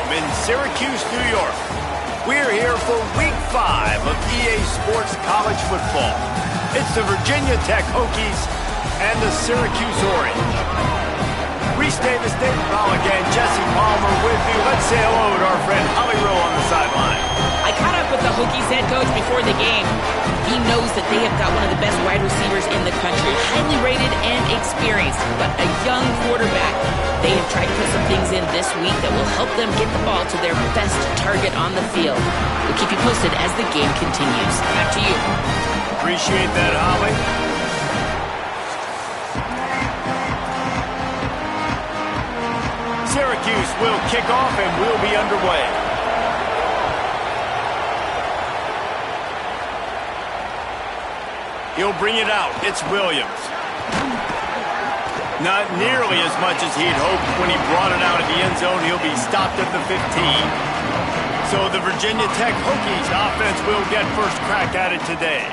Stadium in Syracuse, New York. We're here for Week 5 of EA Sports College Football. It's the Virginia Tech Hokies and the Syracuse Orange. Reese Davis, Dave Pollock, and Jesse Palmer with you. Let's say hello to our friend Holly Rowe on the sideline. I caught up with the Hokies head coach before the game. He knows that they have got one of the best wide receivers in the country, highly rated and experienced, but a young quarterback. They have tried to put some things in this week that will help them get the ball to their best target on the field. We'll keep you posted as the game continues. Back to you. Appreciate that, Holly. Syracuse will kick off and we'll be underway. He'll bring it out. It's Williams. Not nearly as much as he'd hoped when he brought it out of the end zone. He'll be stopped at the 15. So the Virginia Tech Hokies offense will get first crack at it today.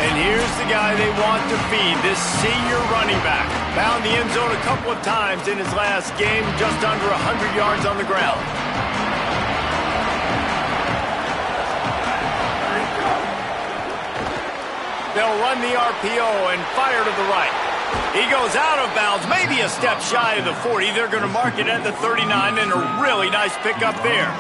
And here's the guy they want to feed, this senior running back. Found the end zone a couple of times in his last game, just under 100 yards on the ground. They'll run the RPO and fire to the right. He goes out of bounds, maybe a step shy of the 40. They're going to mark it at the 39, and a really nice pickup there.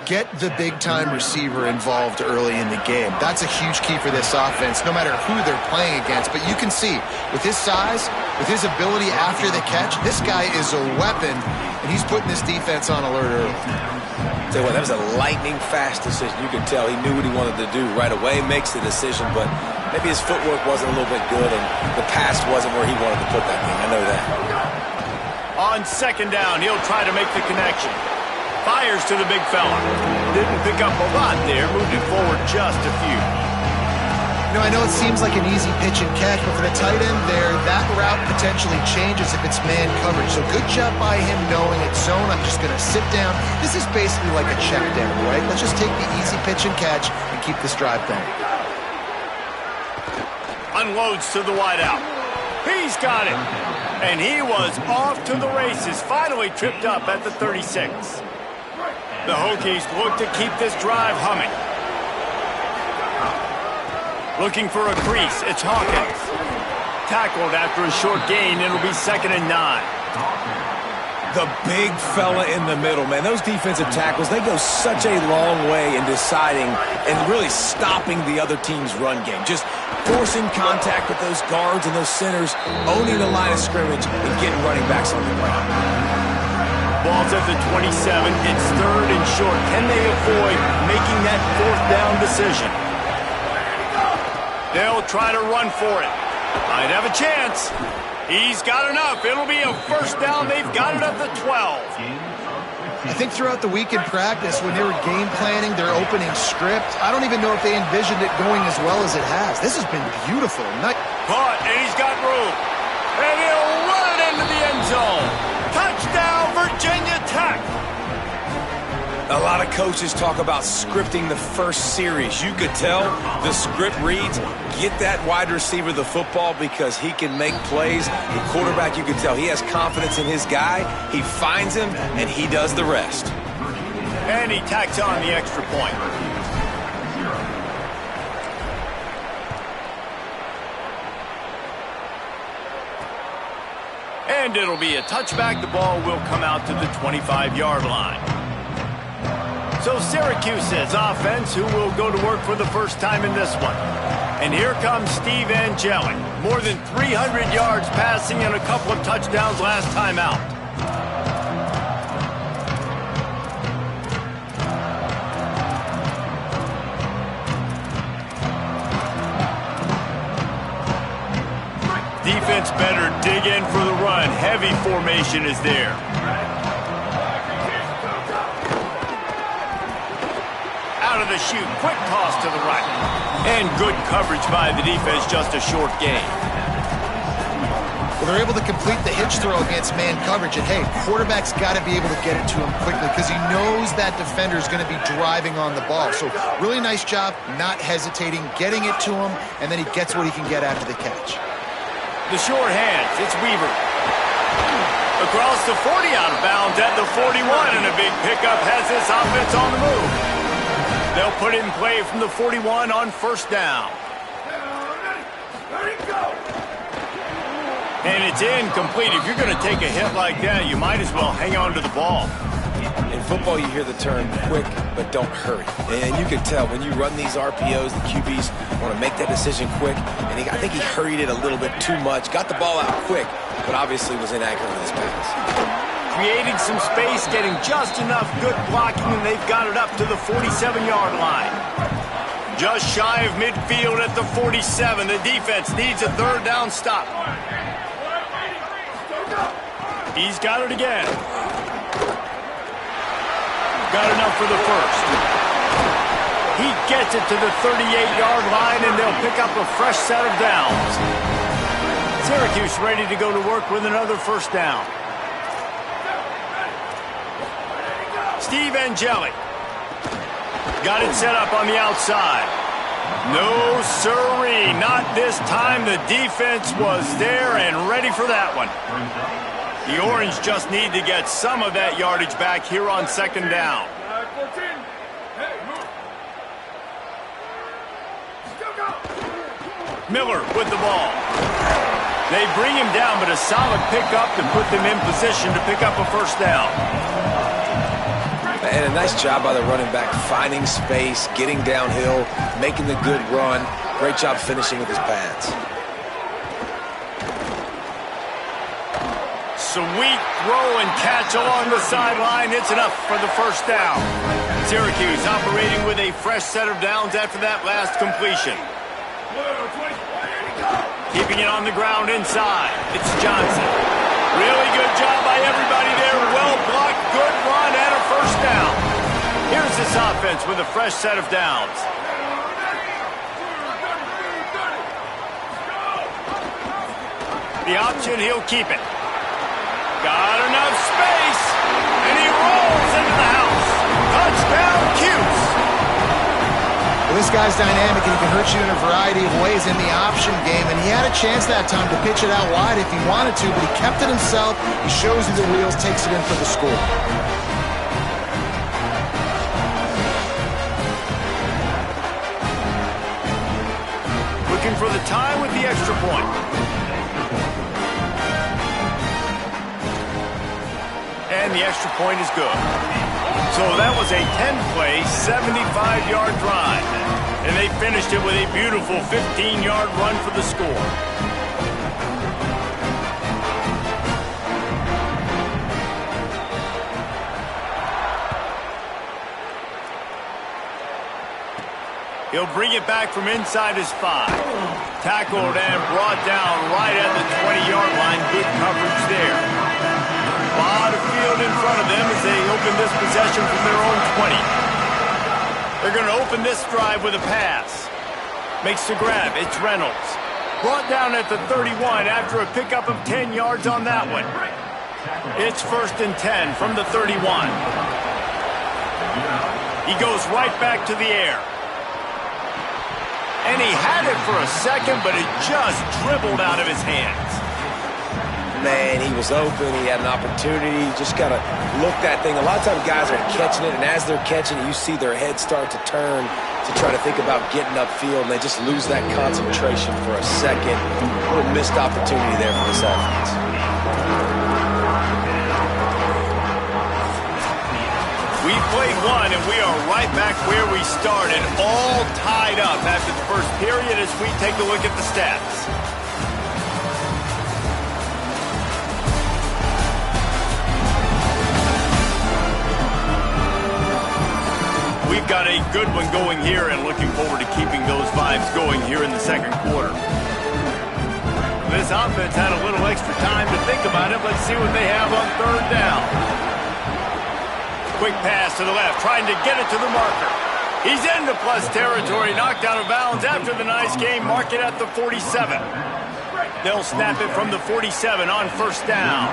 Get the big-time receiver involved early in the game. That's a huge key for this offense, no matter who they're playing against. But you can see, with his size, with his ability after the catch, this guy is a weapon, and he's putting this defense on alert early. Tell you what, that was a lightning-fast decision. You could tell he knew what he wanted to do right away, makes the decision, but maybe his footwork wasn't a little bit good, and the pass wasn't where he wanted to put that thing. I know that. On second down, he'll try to make the connection. Fires to the big fella. Didn't pick up a lot there, moved it forward just a few. You know, I know it seems like an easy pitch and catch, but for the tight end there, that route potentially changes if it's man coverage. So good job by him knowing it's zone. I'm just going to sit down. This is basically like a check down, right? Let's just take the easy pitch and catch and keep this drive going. Unloads to the wideout. He's got it. And he was off to the races. Finally tripped up at the 36. The Hokies look to keep this drive humming. Looking for a crease. It's Hawkins. Tackled after a short gain. It'll be 2nd and 9. The big fella in the middle, man. Those defensive tackles, they go such a long way in deciding and really stopping the other team's run game. Just forcing contact with those guards and those centers, owning the line of scrimmage, and getting running backs on the ground. Ball's at the 27. It's 3rd and short. Can they avoid making that 4th down decision? They'll try to run for it. Might have a chance. He's got enough. It'll be a first down. They've got it at the 12. I think throughout the week in practice, when they were game planning their opening script, I don't even know if they envisioned it going as well as it has. This has been beautiful. Caught, and he's got room. And he'll run it into the end zone. Touchdown, Virginia Tech. A lot of coaches talk about scripting the first series. You could tell the script reads, get that wide receiver the football because he can make plays. The quarterback, you could tell he has confidence in his guy. He finds him, and he does the rest. And he tacks on the extra point. And it'll be a touchback. The ball will come out to the 25-yard line. So Syracuse's offense, who will go to work for the first time in this one. And here comes Steve Angeli. More than 300 yards passing and a couple of touchdowns last time out. Defense better dig in for the run. Heavy formation is there. Out of the chute, quick toss to the right. And good coverage by the defense, just a short gain. Well, they're able to complete the hitch throw against man coverage. And, hey, quarterback's got to be able to get it to him quickly because he knows that defender is going to be driving on the ball. So really nice job not hesitating, getting it to him, and then he gets what he can get after the catch. The short hands, it's Weaver. Across the 40, out of bounds at the 41, and a big pickup has this offense on the move. They'll put it in play from the 41 on first down. And it's incomplete. If you're going to take a hit like that, you might as well hang on to the ball. In football, you hear the term quick, but don't hurry. And you can tell when you run these RPOs, the QBs want to make that decision quick. And I think he hurried it a little bit too much, got the ball out quick, but obviously was inaccurate with his pass. Creating some space, getting just enough good blocking, and they've got it up to the 47-yard line. Just shy of midfield at the 47. The defense needs a third down stop. He's got it again. Got enough for the first. He gets it to the 38-yard line, and they'll pick up a fresh set of downs. Syracuse ready to go to work with another first down. Steve Angeli. Got it set up on the outside. No sirree, not this time. The defense was there and ready for that one. The Orange just need to get some of that yardage back here on second down. Miller with the ball. They bring him down, but a solid pickup to put them in position to pick up a first down. And a nice job by the running back, finding space, getting downhill, making the good run. Great job finishing with his pads. Sweet throw and catch along the sideline. It's enough for the first down. Syracuse operating with a fresh set of downs after that last completion. Keeping it on the ground inside. It's Johnson. Really good job by everybody there. Well blocked, good run, and a first down. Here's this offense with a fresh set of downs. The option, he'll keep it. Got enough space, and he rolls into the house. Touchdown, Cuse. Well, this guy's dynamic, and he can hurt you in a variety of ways in the option game, and he had a chance that time to pitch it out wide if he wanted to, but he kept it himself. He shows you the wheels, takes it in for the score. Looking for the tie with the extra point. And the extra point is good. So that was a 10-play, 75-yard drive. And they finished it with a beautiful 15-yard run for the score. He'll bring it back from inside his 5. Tackled and brought down right at the 20-yard line. Good coverage there. A lot of field in front of them as they open this possession from their own 20. They're going to open this drive with a pass. Makes the grab. It's Reynolds. Brought down at the 31 after a pickup of 10 yards on that one. It's 1st and 10 from the 31. He goes right back to the air. And he had it for a second, but it just dribbled out of his hands. Man, he was open. He had an opportunity. Just got to look that thing. A lot of times guys are catching it, and as they're catching it, you see their head start to turn to try to think about getting upfield, and they just lose that concentration for a second. A little missed opportunity there for this offense. We played one, and we are right back where we started, all tied up after the first period as we take a look at the stats. We've got a good one going here and looking forward to keeping those vibes going here in the second quarter. This offense had a little extra time to think about it. Let's see what they have on third down. Quick pass to the left, trying to get it to the marker. He's into plus territory, knocked out of bounds after the nice game. Mark it at the 47. They'll snap it from the 47 on first down.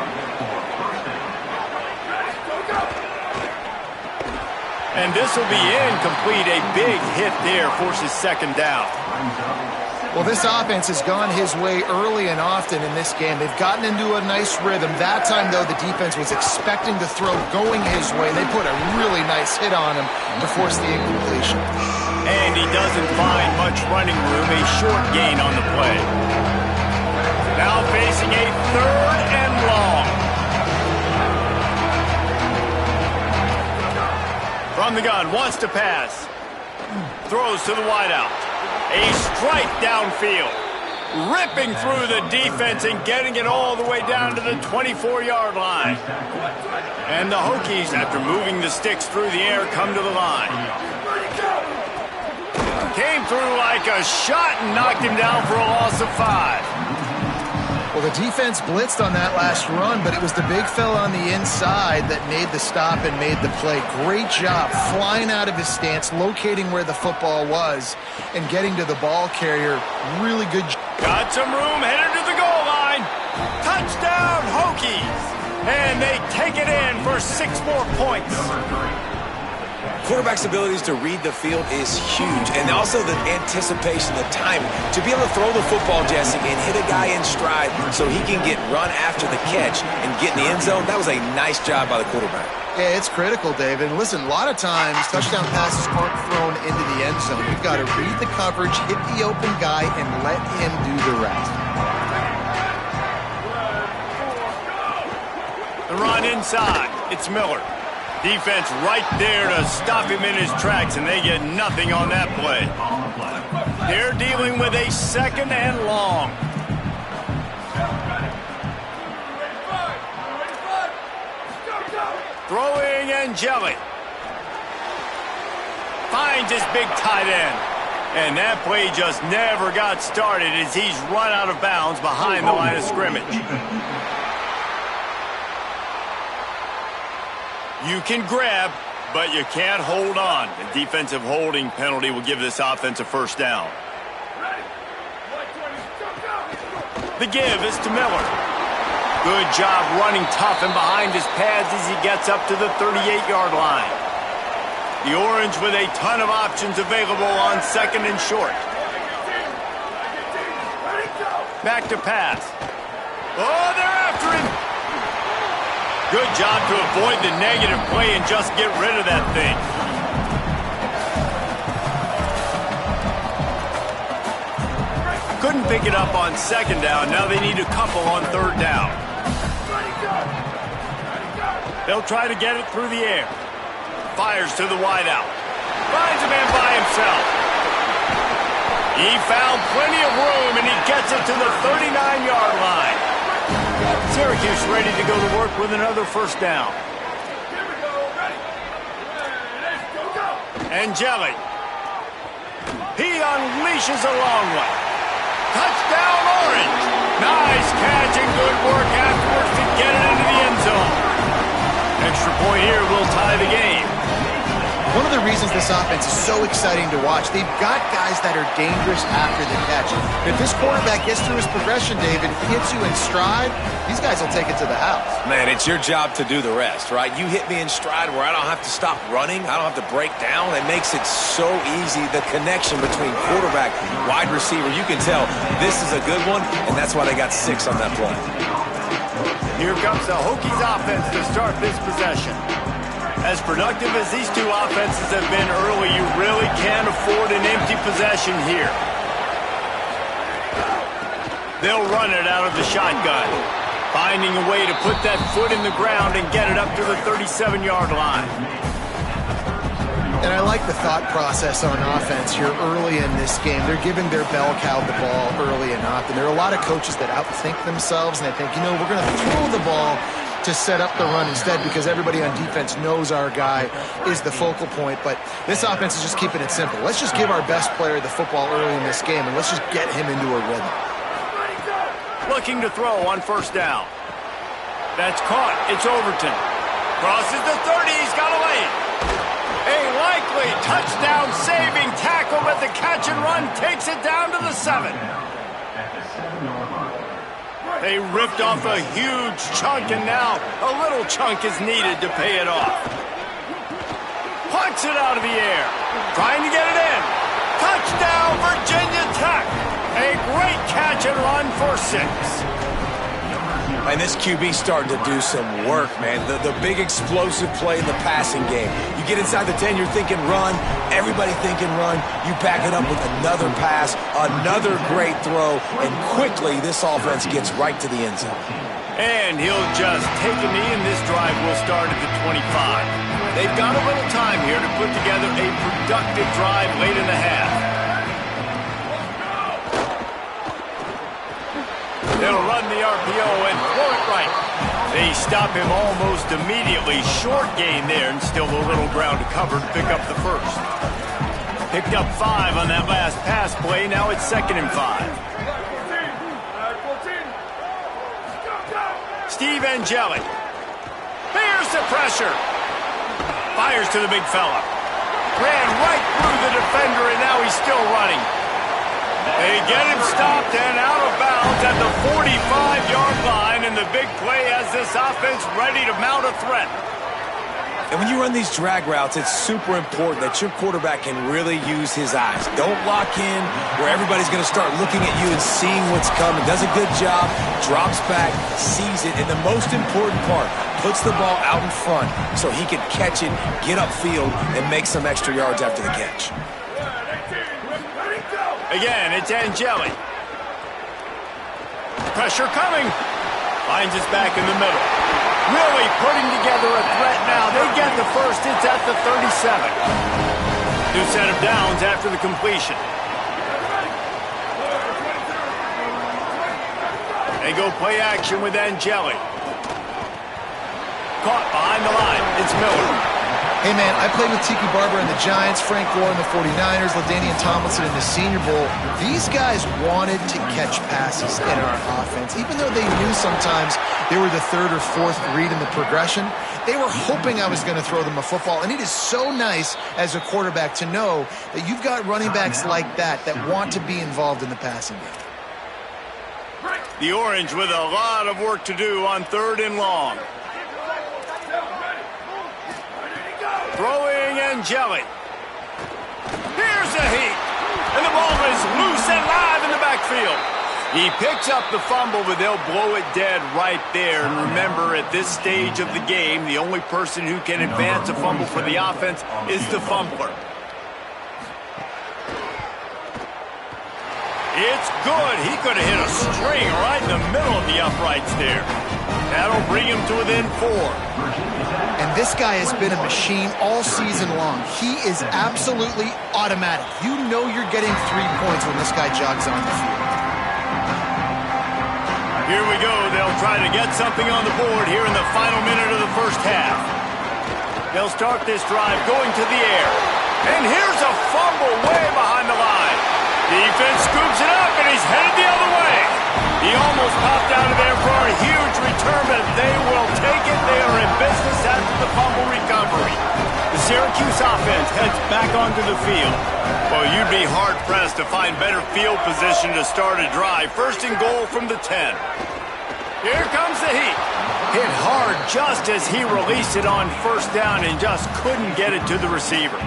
And this will be incomplete. A big hit there forces second down. Well, this offense has gone his way early and often in this game. They've gotten into a nice rhythm. That time, though, the defense was expecting the throw going his way. They put a really nice hit on him to force the incompletion. And he doesn't find much running room, a short gain on the play. Now facing a 3rd and long. From the gun, wants to pass. Throws to the wideout. A strike downfield. Ripping through the defense and getting it all the way down to the 24-yard line. And the Hokies, after moving the sticks through the air, come to the line. Came through like a shot and knocked him down for a loss of 5. Well, the defense blitzed on that last run, but it was the big fella on the inside that made the stop and made the play. Great job flying out of his stance, locating where the football was, and getting to the ball carrier. Really good job. Got some room, headed to the goal line. Touchdown, Hokies! And they take it in for 6 more points. Quarterback's abilities to read the field is huge, and also the anticipation, the timing. To be able to throw the football, Jesse, and hit a guy in stride so he can get run after the catch and get in the end zone, that was a nice job by the quarterback. Yeah, it's critical, David. And listen, a lot of times touchdown passes aren't thrown into the end zone. You've got to read the coverage, hit the open guy, and let him do the rest. The run inside. It's Miller. Defense right there to stop him in his tracks, and they get nothing on that play. They're dealing with a 2nd and long. Throwing Angeli. Finds his big tight end. And that play just never got started as he's run out of bounds behind the line of scrimmage. You can grab, but you can't hold on. A defensive holding penalty will give this offense a 1st down. The give is to Miller. Good job running tough and behind his pads as he gets up to the 38-yard line. The Orange with a ton of options available on 2nd and short. Back to pass. Oh, they're after him. Good job to avoid the negative play and just get rid of that thing. Couldn't pick it up on 2nd down. Now they need a couple on 3rd down. They'll try to get it through the air. Fires to the wideout. Finds a man by himself. He found plenty of room, and he gets it to the 39-yard line. Syracuse ready to go to work with another 1st down. Angeli. He unleashes a long one. Touchdown, Orange. Nice catch and good work afterwards to get it into the end zone. Extra point here will tie the game. One of the reasons this offense is so exciting to watch, they've got guys that are dangerous after the catch. And if this quarterback gets through his progression, David, hits you in stride, these guys will take it to the house. Man, it's your job to do the rest, right? You hit me in stride where I don't have to stop running. I don't have to break down. It makes it so easy. The connection between quarterback, wide receiver, you can tell this is a good one, and that's why they got 6 on that play. Here comes the Hokies offense to start this possession. As productive as these two offenses have been early, you really can't afford an empty possession here. They'll run it out of the shotgun, finding a way to put that foot in the ground and get it up to the 37-yard line. And I like the thought process on offense here early in this game. They're giving their bell cow the ball early and often. There are a lot of coaches that outthink themselves, and they think, you know, we're going to throw the ball to set up the run instead because everybody on defense knows our guy is the focal point. But this offense is just keeping it simple. Let's just give our best player the football early in this game, and let's just get him into a rhythm. Looking to throw on 1st down. That's caught. It's Overton. Crosses the 30. He's got a lane. A likely touchdown-saving tackle, but the catch and run takes it down to the 7. They ripped off a huge chunk, and now a little chunk is needed to pay it off. Punts it out of the air. Trying to get it in. Touchdown, Virginia Tech. A A great catch and run for 6. And this QB starting to do some work, man. The big explosive play in the passing game. You get inside the 10, you're thinking run. Everybody thinking run. You back it up with another pass, another great throw, and quickly this offense gets right to the end zone. And he'll just take a knee, and this drive will start at the 25. They've got a little time here to put together a productive drive late in the half. They'll run the RPO and throw it right. They stop him almost immediately. Short gain there, and still a little ground to cover to pick up the first. Picked up 5 on that last pass play. Now it's 2nd and 5. Steve Angeli. Here's the pressure. Fires to the big fella. Ran right through the defender, and now he's still running. They get him stopped and out of bounds at the 45-yard line, and the big play has this offense ready to mount a threat. And when you run these drag routes, it's super important that your quarterback can really use his eyes. Don't lock in where everybody's going to start looking at you and seeing what's coming. Does a good job, drops back, sees it, and the most important part, puts the ball out in front so he can catch it, get upfield, and make some extra yards after the catch. Again, it's Angeli. Pressure coming. Finds us back in the middle. Really putting together a threat now. They get the first. It's at the 37. New set of downs after the completion. They go play action with Angeli. Caught behind the line. It's Miller. Hey, man, I played with Tiki Barber in the Giants, Frank Gore in the 49ers, LaDainian Tomlinson in the Senior Bowl. These guys wanted to catch passes in our offense. Even though they knew sometimes they were the 3rd or 4th read in the progression, they were hoping I was going to throw them a football. And it is so nice as a quarterback to know that you've got running backs like that want to be involved in the passing game. The Orange with a lot of work to do on 3rd and long. Throwing Angeli. Here's the heat. And the ball is loose and live in the backfield. He picks up the fumble, but they'll blow it dead right there. And remember, at this stage of the game, the only person who can advance a fumble for the offense is the fumbler. It's good. He could have hit a string right in the middle of the uprights there. That'll bring him to within 4. And this guy has been a machine all season long. He is absolutely automatic. You know you're getting 3 points when this guy jogs on the field. Here we go. They'll try to get something on the board here in the final minute of the first half. They'll start this drive going to the air. And here's a fumble way behind the line. Defense scoops it up, and he's headed the other way. He almost popped out of there for a huge return, but they will take it. They are in business after the fumble recovery. The Syracuse offense heads back onto the field. Well, you'd be hard-pressed to find better field position to start a drive. 1st and goal from the 10. Here comes the heat. Hit hard just as he released it on 1st down and just couldn't get it to the receiver.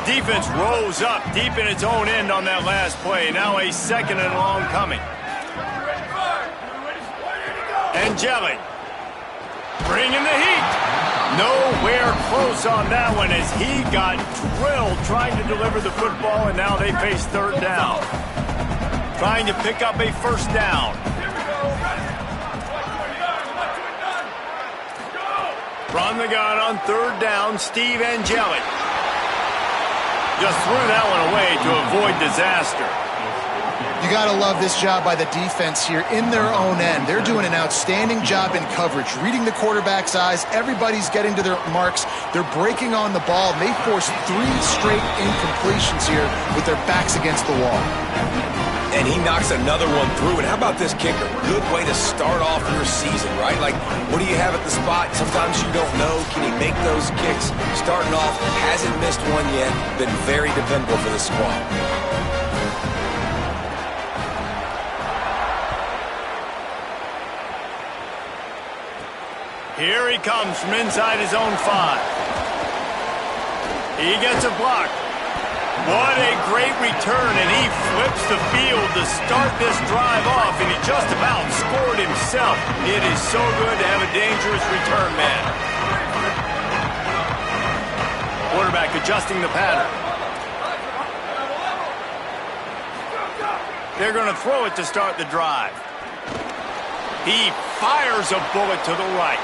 Defense rose up deep in its own end on that last play. Now a 2nd and long coming. Angeli bringing the heat. Nowhere close on that one as he got drilled trying to deliver the football, and now they face 3rd down. Trying to pick up a 1st down. From the gun on 3rd down, Steve Angeli. Just threw that one away to avoid disaster. You got to love this job by the defense here in their own end. They're doing an outstanding job in coverage, reading the quarterback's eyes. Everybody's getting to their marks. They're breaking on the ball. They forced 3 straight incompletions here with their backs against the wall. And he knocks another one through. And how about this kicker? Good way to start off your season, right? Like, what do you have at the spot? Sometimes you don't know. Can he make those kicks? Starting off, hasn't missed one yet. Been very dependable for the squad. Here he comes from inside his own 5. He gets a block. What a great return, and he flips the field to start this drive off, and he just about scored himself. It is so good to have a dangerous return man. Quarterback adjusting the pattern. They're going to throw it to start the drive. He fires a bullet to the right.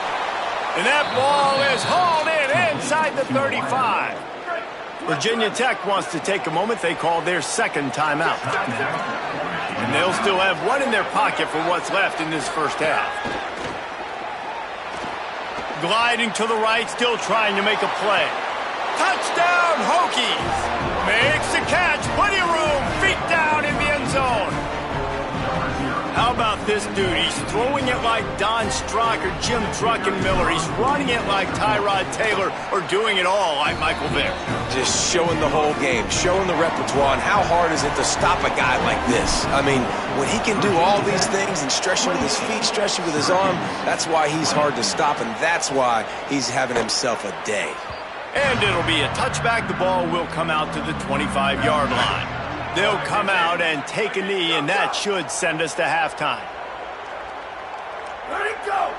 And that ball is hauled in inside the 35. Virginia Tech wants to take a moment. They call their second timeout. And they'll still have one in their pocket for what's left in this first half. Gliding to the right, still trying to make a play. Touchdown, Hokies! Makes the catch, plenty of room, feet down in the end zone. How about this dude? He's throwing it like Don Strock or Jim Druckenmiller. He's running it like Tyrod Taylor, or doing it all like Michael Vick. Just showing the whole game, showing the repertoire, and how hard is it to stop a guy like this? I mean, when he can do all these things and stretch with his feet, stretch with his arm, that's why he's hard to stop, and that's why he's having himself a day. And it'll be a touchback. The ball will come out to the 25-yard line. They'll come out and take a knee, and that should send us to halftime. Let it go!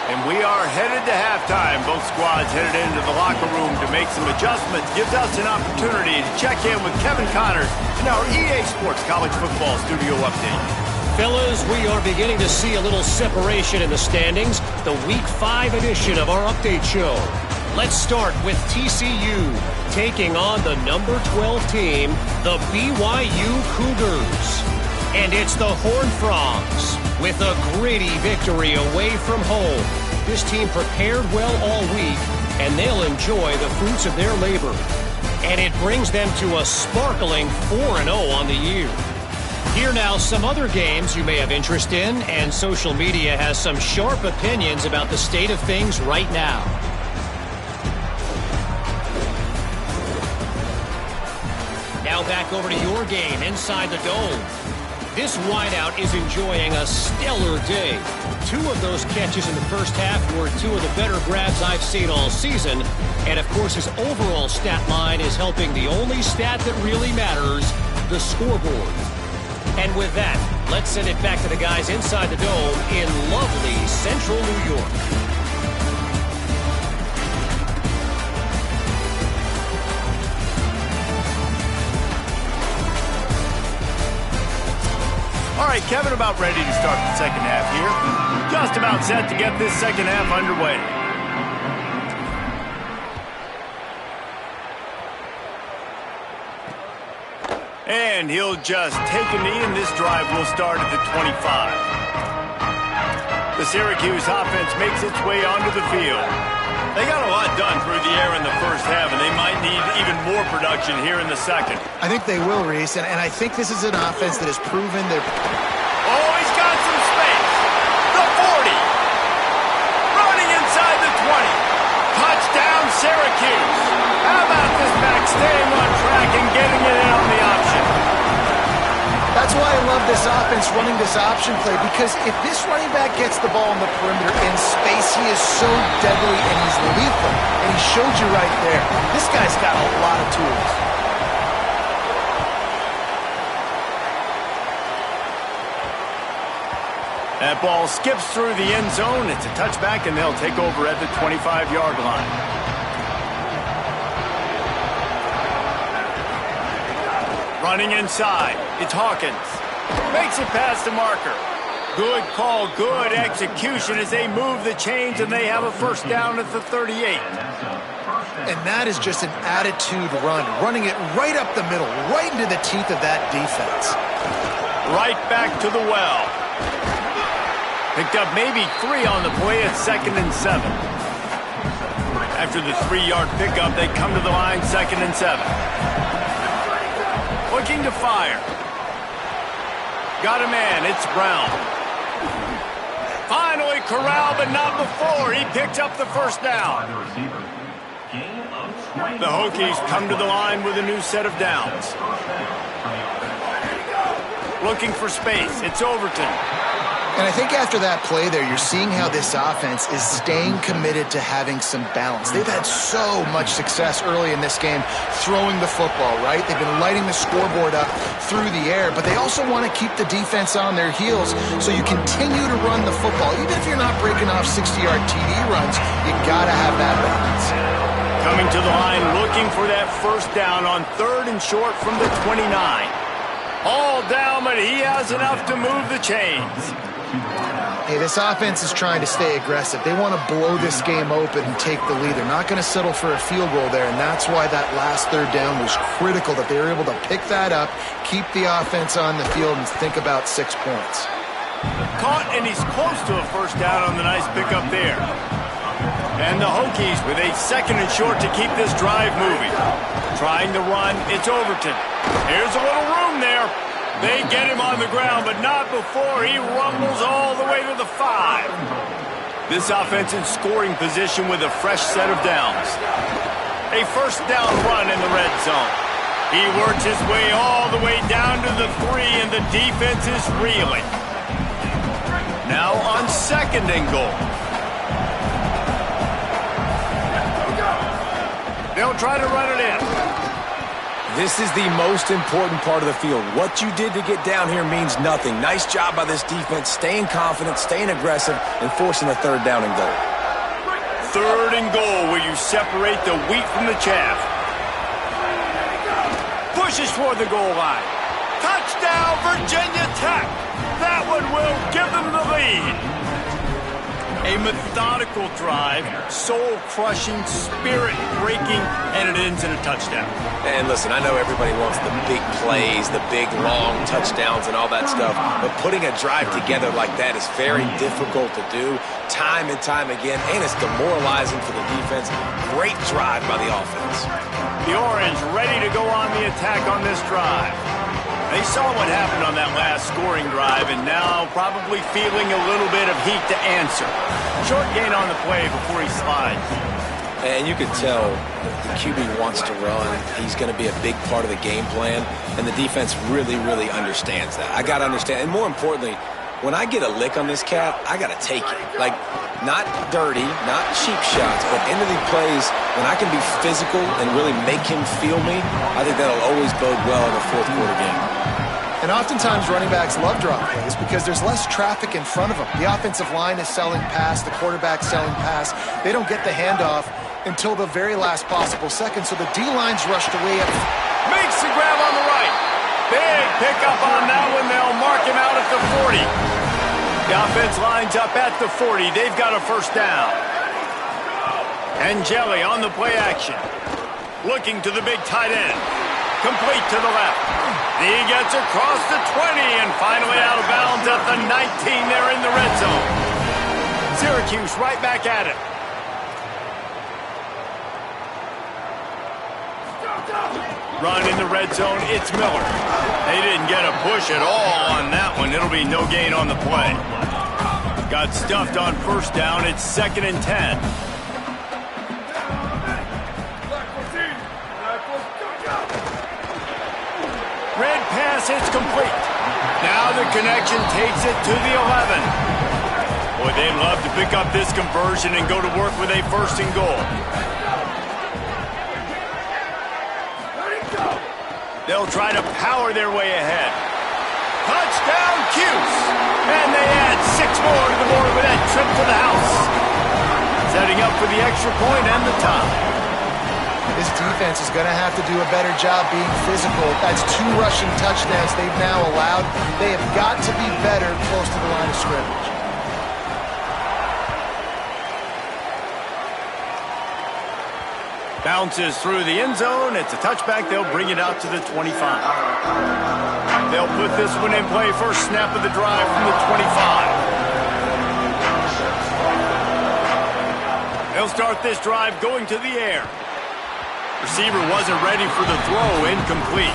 And we are headed to halftime. Both squads headed into the locker room to make some adjustments. Gives us an opportunity to check in with Kevin Connors in our EA Sports College Football Studio Update. Fellas, we are beginning to see a little separation in the standings. The Week 5 edition of our update show. Let's start with TCU taking on the number 12 team, the BYU Cougars. And it's the Horned Frogs with a gritty victory away from home. This team prepared well all week, and they'll enjoy the fruits of their labor. And it brings them to a sparkling 4-0 on the year. Here now, some other games you may have interest in, and social media has some sharp opinions about the state of things right now. Now back over to your game inside the Dome. This wideout is enjoying a stellar day. 2 of those catches in the first half were 2 of the better grabs I've seen all season. And of course, his overall stat line is helping the only stat that really matters, the scoreboard. And with that, let's send it back to the guys inside the Dome in lovely central New York. All right, Kevin, about ready to start the second half here. Just about set to get this second half underway. And he'll just take a knee, and this drive will start at the 25. The Syracuse offense makes its way onto the field. They got a lot done through the air in the first half, and they might need even more production here in the second. I think they will, Reese, and I think this is an offense that has proven their... Oh, he's got some space. The 40. Running inside the 20. Touchdown, Syracuse. How about this back staying on track and getting it in on the option? That's why I love this offense running this option play, because if this running back gets the ball in the perimeter in space, he is so deadly and he's lethal. And he showed you right there. This guy's got a lot of tools. That ball skips through the end zone. It's a touchback, and they'll take over at the 25-yard line. Running inside, it's Hawkins. Makes it past the marker. Good call, good execution as they move the chains, and they have a first down at the 38. And that is just an attitude run, running it right up the middle, right into the teeth of that defense. Right back to the well. Picked up maybe 3 on the play at 2nd and 7. After the 3-yard pickup, they come to the line 2nd and 7. Looking to fire. Got a man, it's Brown. Finally corralled, but not before. He picks up the first down. The Hokies come to the line with a new set of downs. Looking for space, it's Overton. And I think after that play there, you're seeing how this offense is staying committed to having some balance. They've had so much success early in this game throwing the football, right? They've been lighting the scoreboard up through the air, but they also want to keep the defense on their heels, so you continue to run the football. Even if you're not breaking off 60-yard TD runs, you got to have that balance. Coming to the line, looking for that first down on 3rd and short from the 29. All down, but he has enough to move the chains. Hey, this offense is trying to stay aggressive. They want to blow this game open and take the lead. They're not going to settle for a field goal there, and that's why that last 3rd down was critical, that they were able to pick that up, keep the offense on the field, and think about 6 points. Caught, and he's close to a first down on the nice pickup there. And the Hokies with a 2nd and short to keep this drive moving. Trying to run, it's Overton. Here's a little room there. They get him on the ground, but not before he rumbles all the way to the 5. This offense in scoring position with a fresh set of downs. A first down run in the red zone. He works his way all the way down to the 3, and the defense is reeling. Now on 2nd and goal. They'll try to run it in. This is the most important part of the field. What you did to get down here means nothing. Nice job by this defense, staying confident, staying aggressive, and forcing the 3rd down and goal. 3rd and goal, where you separate the wheat from the chaff. Pushes for the goal line. Touchdown, Virginia Tech. That one will give them the lead. A methodical drive, soul-crushing, spirit-breaking, and it ends in a touchdown. And listen, I know everybody wants the big plays, the big, long touchdowns and all that stuff, but putting a drive together like that is very difficult to do time and time again, and it's demoralizing for the defense. Great drive by the offense. The Orange ready to go on the attack on this drive. They saw what happened on that last scoring drive, and now probably feeling a little bit of heat to answer. Short gain on the play before he slides. And you can tell the QB wants to run. He's going to be a big part of the game plan, and the defense really, really understands that. I got to understand, and more importantly, when I get a lick on this cat, I got to take it. Like, not dirty, not cheap shots, but into the plays, when I can be physical and really make him feel me, I think that'll always bode well in the 4th quarter game. And oftentimes running backs love drop plays because there's less traffic in front of them. The offensive line is selling pass, the quarterback's selling pass. They don't get the handoff until the very last possible second, so the D-line's rushed away. Makes the grab on the right. Big pickup on that one. They'll mark him out at the 40. The offense lines up at the 40. They've got a first down. Angeli on the play action. Looking to the big tight end. Complete to the left. He gets across the 20 and finally out of bounds at the 19 there in the red zone. Syracuse right back at it. Run in the red zone, it's Miller. They didn't get a push at all on that one. It'll be no gain on the play. Got stuffed on first down. It's 2nd and 10. Red pass, it's complete. Now the connection takes it to the 11. Boy, they'd love to pick up this conversion and go to work with a 1st and goal. They'll try to power their way ahead. Touchdown, Cuse! And they add 6 more to the board with that trip to the house. Setting up for the extra point and the tie. This defense is going to have to do a better job being physical. That's 2 rushing touchdowns they've now allowed. They have got to be better close to the line of scrimmage. Bounces through the end zone. It's a touchback. They'll bring it out to the 25. They'll put this one in play. First snap of the drive from the 25. They'll start this drive going to the air. Receiver wasn't ready for the throw. Incomplete.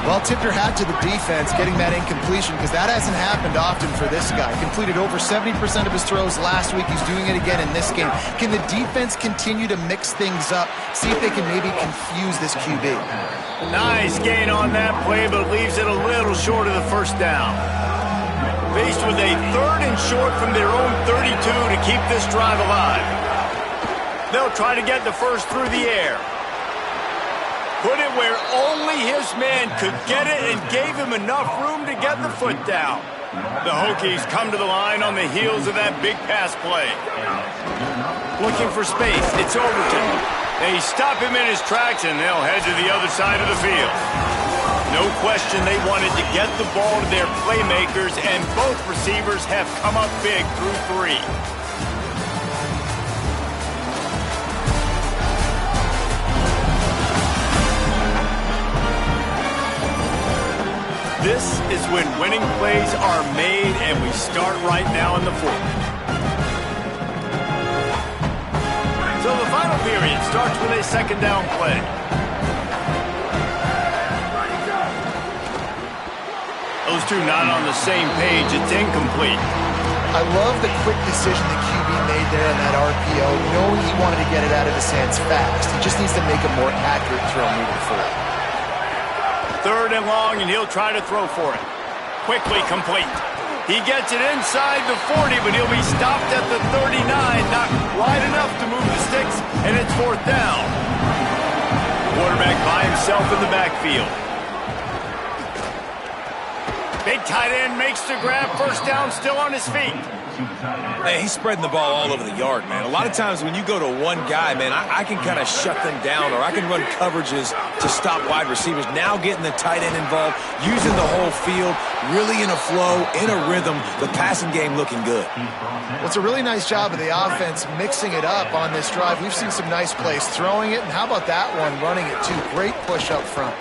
Well, tip your hat to the defense getting that incompletion because that hasn't happened often for this guy. Completed over 70% of his throws last week. He's doing it again in this game. Can the defense continue to mix things up? See if they can maybe confuse this QB. Nice gain on that play, but leaves it a little short of the first down. Faced with a 3rd and short from their own 32 to keep this drive alive. They'll try to get the first through the air. Put it where only his man could get it and gave him enough room to get the foot down. The Hokies come to the line on the heels of that big pass play. Looking for space, it's Overton. They stop him in his tracks and they'll head to the other side of the field. No question they wanted to get the ball to their playmakers, and both receivers have come up big through 3. This is when winning plays are made, and we start right now in the 4th. So the final period starts with a 2nd down play. Those two not on the same page. It's incomplete. I love the quick decision that QB made there in that RPO, knowing he wanted to get it out of his hands fast. He just needs to make a more accurate throw moving forward. 3rd and long, and he'll try to throw for it. Quickly complete. He gets it inside the 40, but he'll be stopped at the 39. Not wide enough to move the sticks, and it's 4th down. Quarterback by himself in the backfield. Big tight end makes the grab. 1st down, still on his feet. Hey, he's spreading the ball all over the yard, man. A lot of times when you go to one guy, man, I can kind of shut them down, or I can run coverages to stop wide receivers. Now getting the tight end involved, using the whole field, really in a flow, in a rhythm, the passing game looking good. Well, it's a really nice job of the offense mixing it up on this drive. We've seen some nice plays throwing it, and how about that one running it too? Great push up front.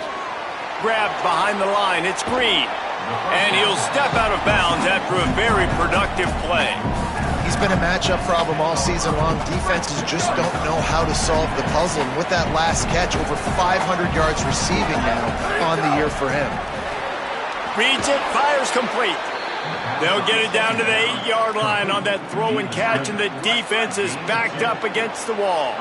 Grabbed behind the line. It's Green. And he'll step out of bounds after a very productive play. He's been a matchup problem all season long. Defenses just don't know how to solve the puzzle. And with that last catch, over 500 yards receiving now on the year for him. Reads it, fires complete. They'll get it down to the 8-yard line on that throw and catch, and the defense is backed up against the wall.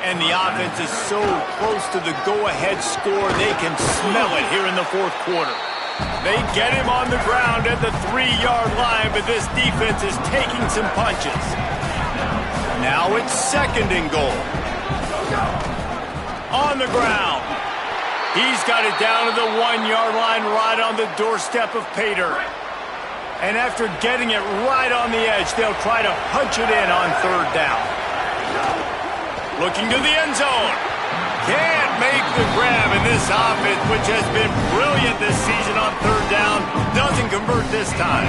And the offense is so close to the go-ahead score, they can smell it here in the 4th quarter. They get him on the ground at the 3-yard line, but this defense is taking some punches. Now it's 2nd and goal. On the ground. He's got it down to the 1-yard line, right on the doorstep of Pater. And after getting it right on the edge, they'll try to punch it in on 3rd down. Looking to the end zone. Can't make the grab, and this offense, which has been brilliant this season on 3rd down, doesn't convert this time.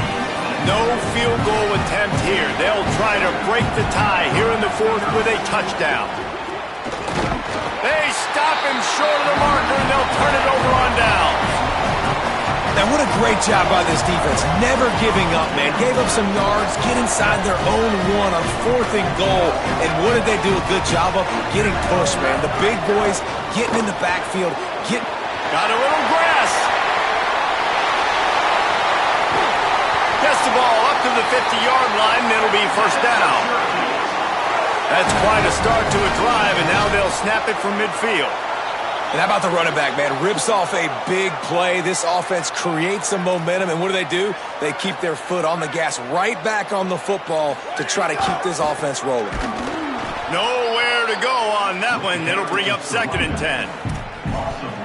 No field goal attempt here. They'll try to break the tie here in the 4th with a touchdown. They stop him short of the marker, and they'll turn it over on downs. Now, what a great job by this defense. Never giving up, man. Gave up some yards, get inside their own 1 on 4th and goal. And what did they do a good job of? Getting pushed, man. The big boys getting in the backfield. Got a little grass. Gets the ball up to the 50-yard line, and it'll be 1st down. That's quite a start to a drive, and now they'll snap it from midfield. And how about the running back, man? Rips off a big play. This offense creates some momentum, and what do? They keep their foot on the gas, right back on the football to try to keep this offense rolling. Nowhere to go on that one. It'll bring up 2nd and 10.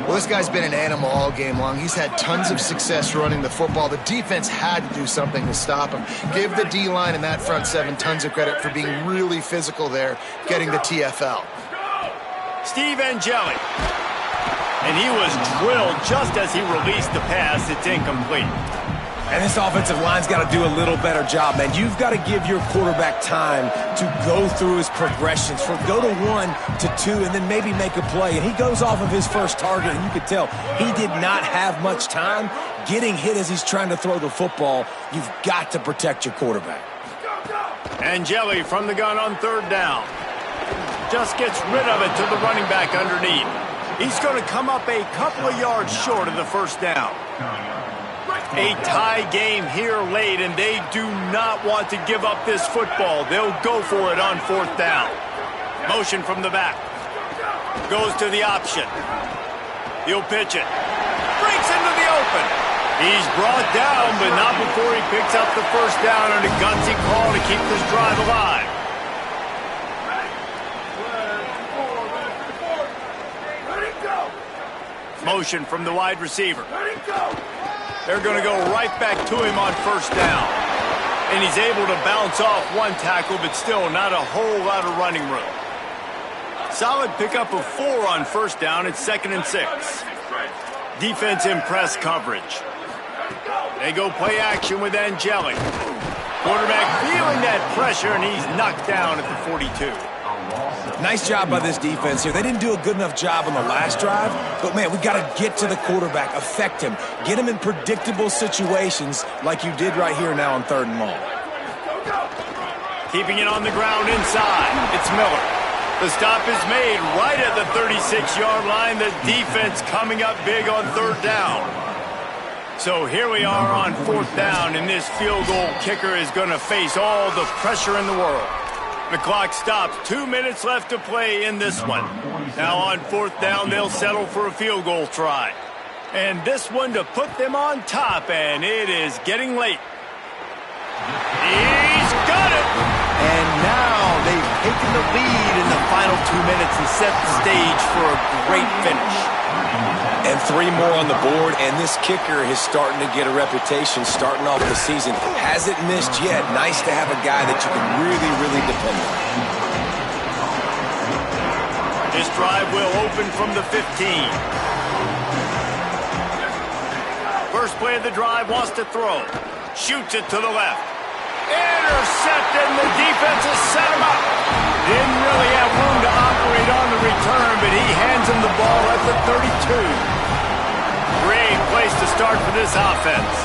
Well, this guy's been an animal all game long. He's had tons of success running the football. The defense had to do something to stop him. Give the D-line and that front 7 tons of credit for being really physical there, getting the TFL. Steve Angeli. And he was drilled just as he released the pass. It's incomplete. And this offensive line's got to do a little better job, man. You've got to give your quarterback time to go through his progressions. Go to 1 to 2 and then maybe make a play. And he goes off of his first target, and you could tell he did not have much time getting hit as he's trying to throw the football. You've got to protect your quarterback. Angeli from the gun on 3rd down. Just gets rid of it to the running back underneath. He's going to come up a couple of yards short of the 1st down. A tie game here late, and they do not want to give up this football. They'll go for it on 4th down. Motion from the back. Goes to the option. He'll pitch it. Breaks into the open. He's brought down, but not before he picks up the first down on a gutsy call to keep this drive alive. Motion from the wide receiver. They're going to go right back to him on first down. And he's able to bounce off one tackle, but still not a whole lot of running room. Solid pickup of 4 on first down. It's 2nd and 6. Defense in press coverage. They go play action with Angeli. Quarterback feeling that pressure, and he's knocked down at the 42. Nice job by this defense here. They didn't do a good enough job on the last drive, but, man, we got to get to the quarterback, affect him, get him in predictable situations like you did right here now on 3rd and long. Keeping it on the ground inside. It's Miller. The stop is made right at the 36-yard line. The defense coming up big on 3rd down. So here we are on 4th down, and this field goal kicker is going to face all the pressure in the world. The clock stops. 2 minutes left to play in this one. Now on 4th down, they'll settle for a field goal try. And this one to put them on top, and it is getting late. He's got it! And now they've taken the lead in the final 2 minutes and set the stage for a great finish. And 3 more on the board, and this kicker is starting to get a reputation starting off the season. Hasn't missed yet. Nice to have a guy that you can really, really depend on. This drive will open from the 15. First play of the drive, wants to throw. Shoots it to the left. Intercepted, and the defense has set him up. Didn't really have room to operate on the return, but he hands him the ball at the 32. Great place to start for this offense.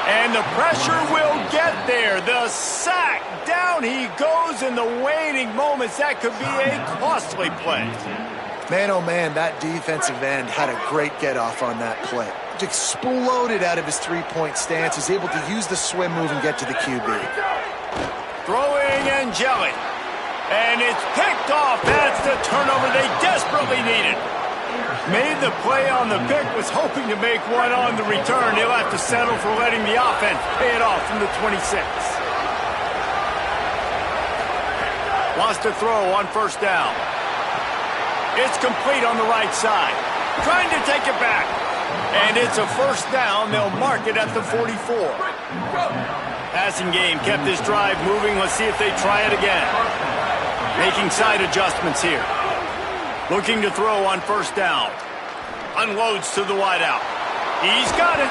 And the pressure will get there. The sack. Down he goes in the waning moments. That could be a costly play. Man, oh man, that defensive end had a great get-off on that play. Exploded out of his three-point stance. He's able to use the swim move and get to the QB. Throwing Angeli. And it's picked off. That's the turnover they desperately needed. Made the play on the pick, was hoping to make one on the return. He'll have to settle for letting the offense pay it off from the 26. Wants to throw on first down. It's complete on the right side. Trying to take it back. And it's a first down. They'll mark it at the 44. Passing game kept this drive moving. Let's see if they try it again. Making side adjustments here. Looking to throw on first down. Unloads to the wideout. He's got it.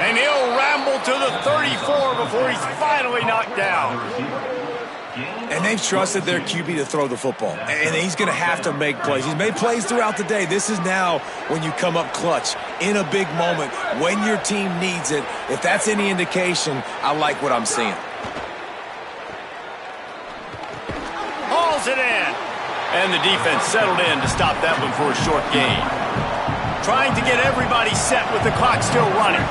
And he'll ramble to the 34 before he's finally knocked down. And they've trusted their QB to throw the football. And he's going to have to make plays. He's made plays throughout the day. This is now when you come up clutch in a big moment when your team needs it. If that's any indication, I like what I'm seeing. Hauls it in. And the defense settled in to stop that one for a short gain. Trying to get everybody set with the clock still running.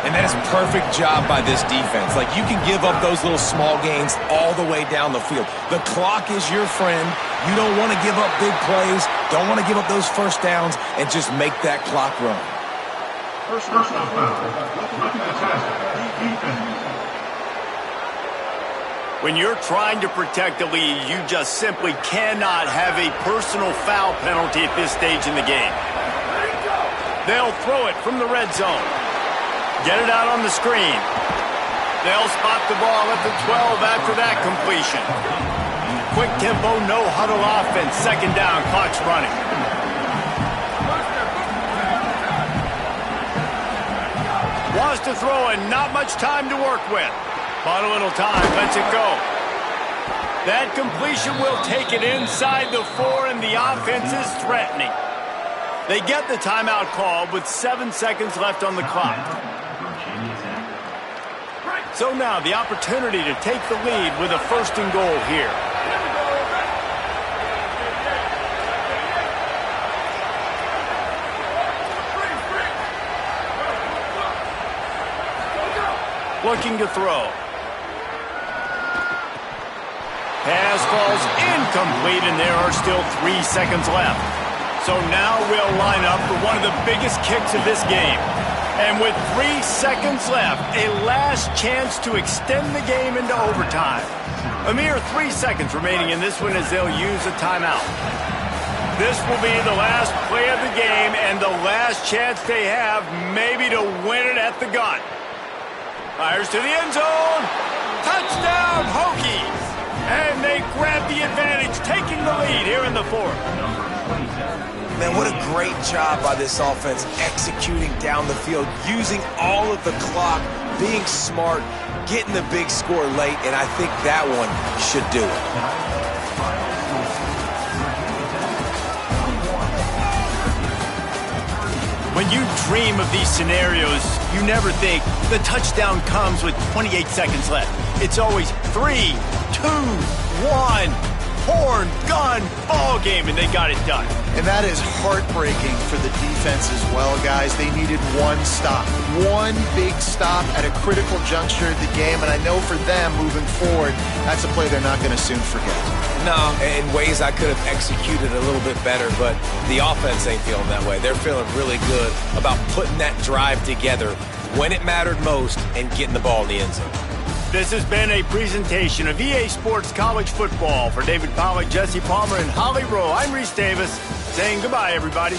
And that is a perfect job by this defense. Like, you can give up those little small gains all the way down the field. The clock is your friend. You don't want to give up big plays. Don't want to give up those first downs and just make that clock run. Personal foul. When you're trying to protect the lead, you just simply cannot have a personal foul penalty at this stage in the game. They'll throw it from the red zone. Get it out on the screen. They'll spot the ball at the 12 after that completion. Quick tempo, no huddle offense. Second down, clock's running. Wants to throw and not much time to work with. Bought a little time, lets it go. That completion will take it inside the 4, and the offense is threatening. They get the timeout called with 7 seconds left on the clock. So now the opportunity to take the lead with a first and goal here. Looking to throw. Pass falls incomplete, and there are still 3 seconds left. So now we'll line up for one of the biggest kicks of this game. And with 3 seconds left, a last chance to extend the game into overtime. A mere 3 seconds remaining in this one as they'll use a timeout. This will be the last play of the game and the last chance they have maybe to win it at the gun. Fires to the end zone. Touchdown, Hokies! And they grab the advantage, taking the lead here in the fourth. Man, what a great job by this offense executing down the field, using all of the clock, being smart, getting the big score late, and I think that one should do it. When you dream of these scenarios, you never think the touchdown comes with 28 seconds left. It's always 3, 2, 1, horn, gun, ball game, and they got it done. And that is heartbreaking for the defense as well, guys. They needed one stop, one big stop at a critical juncture of the game, and I know for them moving forward, that's a play they're not going to soon forget. No, in ways I could have executed a little bit better, but the offense ain't feeling that way. They're feeling really good about putting that drive together when it mattered most and getting the ball in the end zone. This has been a presentation of EA Sports College Football. For David Pollack, Jesse Palmer, and Holly Rowe, I'm Reese Davis, saying goodbye, everybody.